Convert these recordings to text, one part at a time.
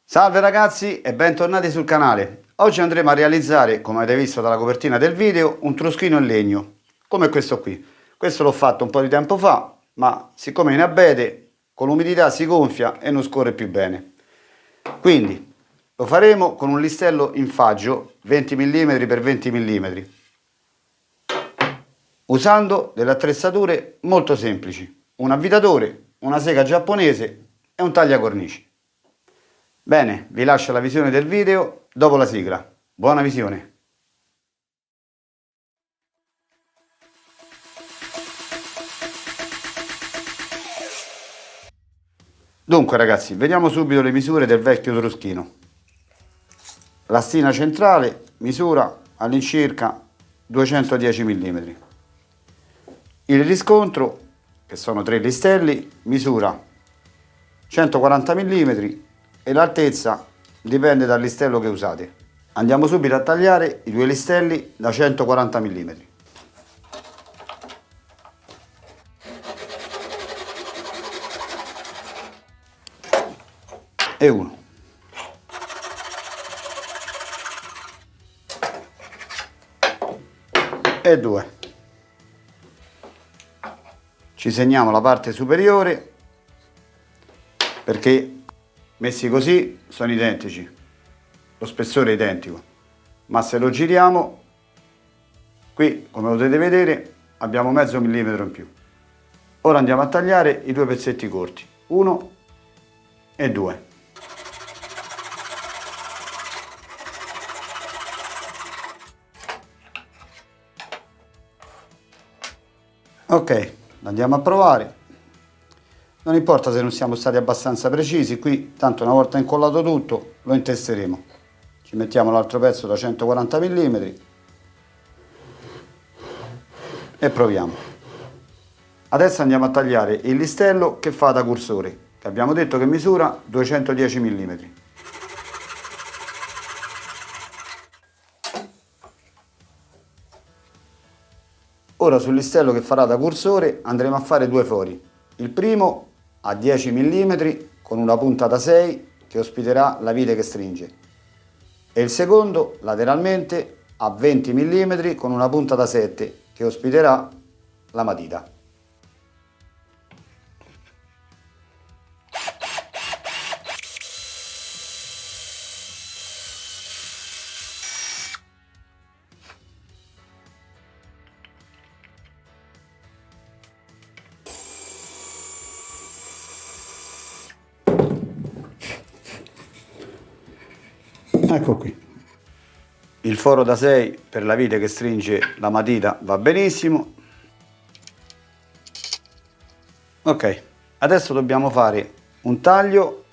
Salve ragazzi e bentornati sul canale. Oggi andremo a realizzare, come avete visto dalla copertina del video, un truschino in legno, come questo qui. Questo l'ho fatto un po' di tempo fa, ma siccome è in abete, con l'umidità si gonfia e non scorre più bene. Quindi lo faremo con un listello in faggio 20 mm x 20 mm, usando delle attrezzature molto semplici, un avvitatore, una sega giapponese e un tagliacornici. Bene, vi lascio la visione del video dopo la sigla. Buona visione! Dunque ragazzi, vediamo subito le misure del vecchio truschino. La stina centrale misura all'incirca 210 mm. Il riscontro, che sono 3 listelli, misura 140 mm e l'altezza dipende dal listello che usate. Andiamo subito a tagliare i due listelli da 140 mm. E uno. E due. Ci segniamo la parte superiore perché messi così sono identici, lo spessore è identico, ma se lo giriamo qui, come potete vedere, abbiamo mezzo millimetro in più. Ora andiamo a tagliare i due pezzetti corti, 1 e 2. Ok, andiamo a provare. Non importa se non siamo stati abbastanza precisi, qui tanto una volta incollato tutto lo intesteremo. Ci mettiamo l'altro pezzo da 140 mm e proviamo. Adesso andiamo a tagliare il listello che fa da cursore, che abbiamo detto che misura 210 mm. Ora sul listello che farà da cursore andremo a fare due fori. Il primo a 10 mm con una punta da 6 che ospiterà la vite che stringe e il secondo lateralmente a 20 mm con una punta da 7 che ospiterà la matita. Ecco qui. Il foro da 6 per la vite che stringe la matita va benissimo. Ok, adesso dobbiamo fare un taglio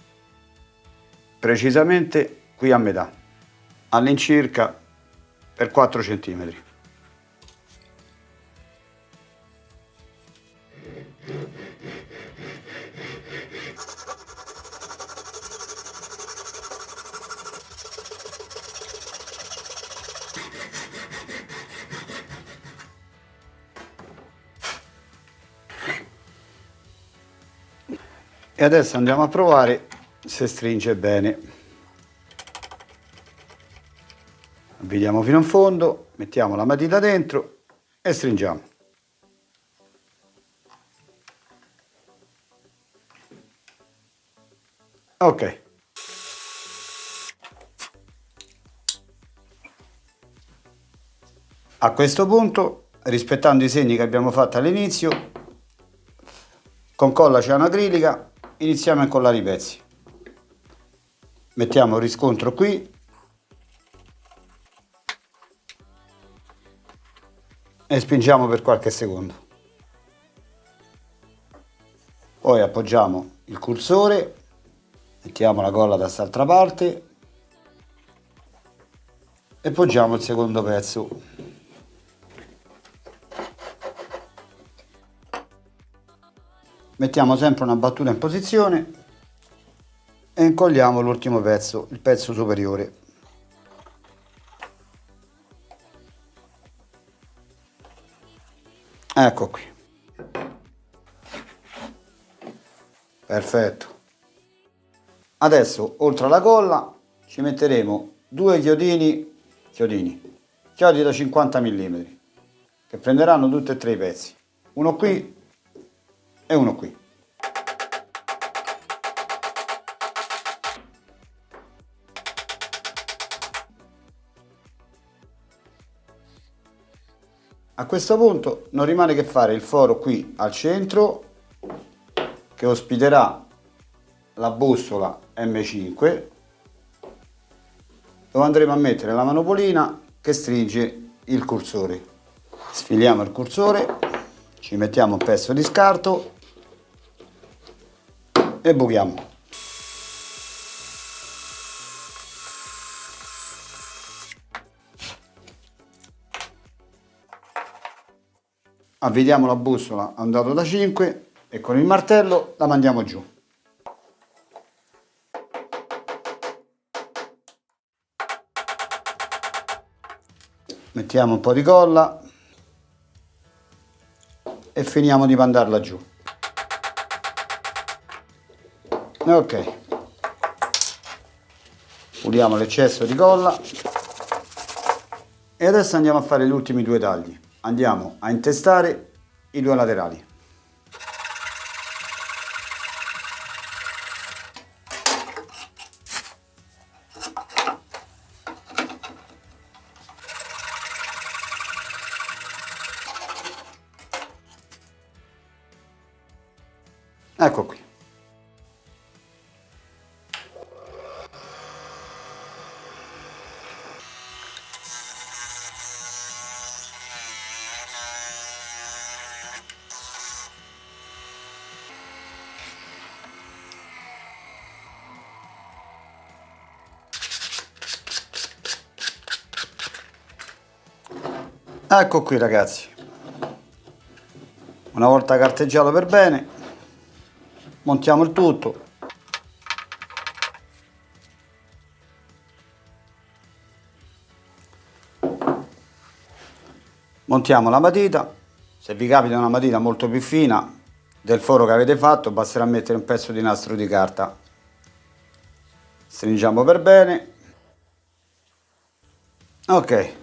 precisamente qui a metà, all'incirca per 4 cm. E adesso andiamo a provare se stringe bene. Avvitiamo fino in fondo, mettiamo la matita dentro e stringiamo. Ok. A questo punto, rispettando i segni che abbiamo fatto all'inizio, con colla cianoacrilica iniziamo a incollare i pezzi. Mettiamo il riscontro qui e spingiamo per qualche secondo. Poi appoggiamo il cursore, mettiamo la colla da quest'altra parte e poggiamo il secondo pezzo. Mettiamo sempre una battuta in posizione e incolliamo l'ultimo pezzo, il pezzo superiore. Ecco qui. Perfetto. Adesso, oltre alla colla, ci metteremo due chiodi da 50 mm, che prenderanno tutti e tre i pezzi, uno qui e uno qui. A questo punto non rimane che fare il foro qui al centro, che ospiterà la bussola M5, dove andremo a mettere la manopolina che stringe il cursore. Sfiliamo il cursore, ci mettiamo un pezzo di scarto e buchiamo. Avvitiamo la bussola a un dato da 5 e con il martello la mandiamo giù. Mettiamo un po' di colla e finiamo di mandarla giù. Ok. Puliamo l'eccesso di colla e adesso andiamo a fare gli ultimi due tagli. Andiamo a intestare i due laterali. Ecco qui. Ecco qui ragazzi, una volta carteggiato per bene, montiamo il tutto. Montiamo la matita, se vi capita una matita molto più fina del foro che avete fatto, basterà mettere un pezzo di nastro di carta. Stringiamo per bene. Ok.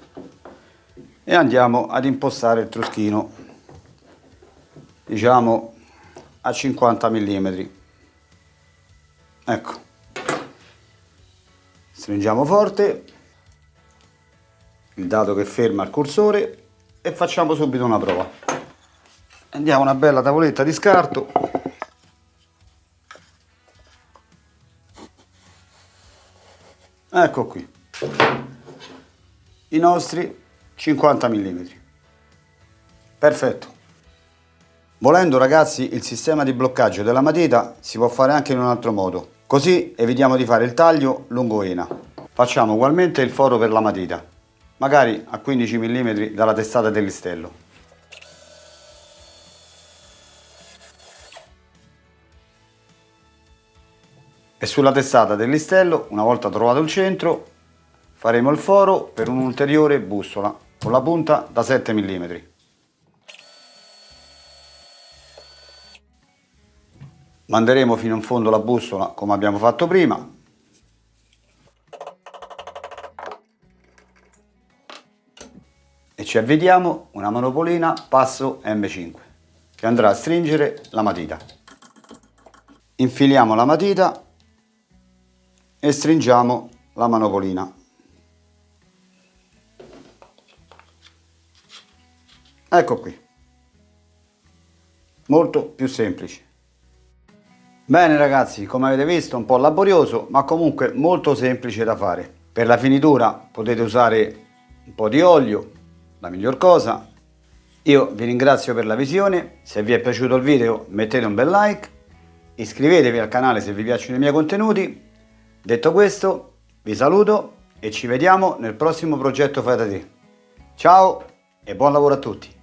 E andiamo ad impostare il truschino, diciamo a 50 mm. Ecco, stringiamo forte il dato che ferma il cursore e facciamo subito una prova. Andiamo una bella tavoletta di scarto, ecco qui i nostri 50 mm. Perfetto. Volendo ragazzi, il sistema di bloccaggio della matita si può fare anche in un altro modo, così evitiamo di fare il taglio lungo vena. Facciamo ugualmente il foro per la matita, magari a 15 mm dalla testata del listello. E sulla testata del listello, una volta trovato il centro, faremo il foro per un'ulteriore bussola con la punta da 7 mm. Manderemo fino in fondo la bussola come abbiamo fatto prima. E ci avvitiamo una manopolina passo M5 che andrà a stringere la matita. Infiliamo la matita e stringiamo la manopolina. Ecco qui, molto più semplice. Bene ragazzi, come avete visto un po' laborioso, ma comunque molto semplice da fare. Per la finitura potete usare un po' di olio, la miglior cosa. Io vi ringrazio per la visione, se vi è piaciuto il video mettete un bel like, iscrivetevi al canale se vi piacciono i miei contenuti. Detto questo, vi saluto e ci vediamo nel prossimo progetto Fai da te. Ciao e buon lavoro a tutti!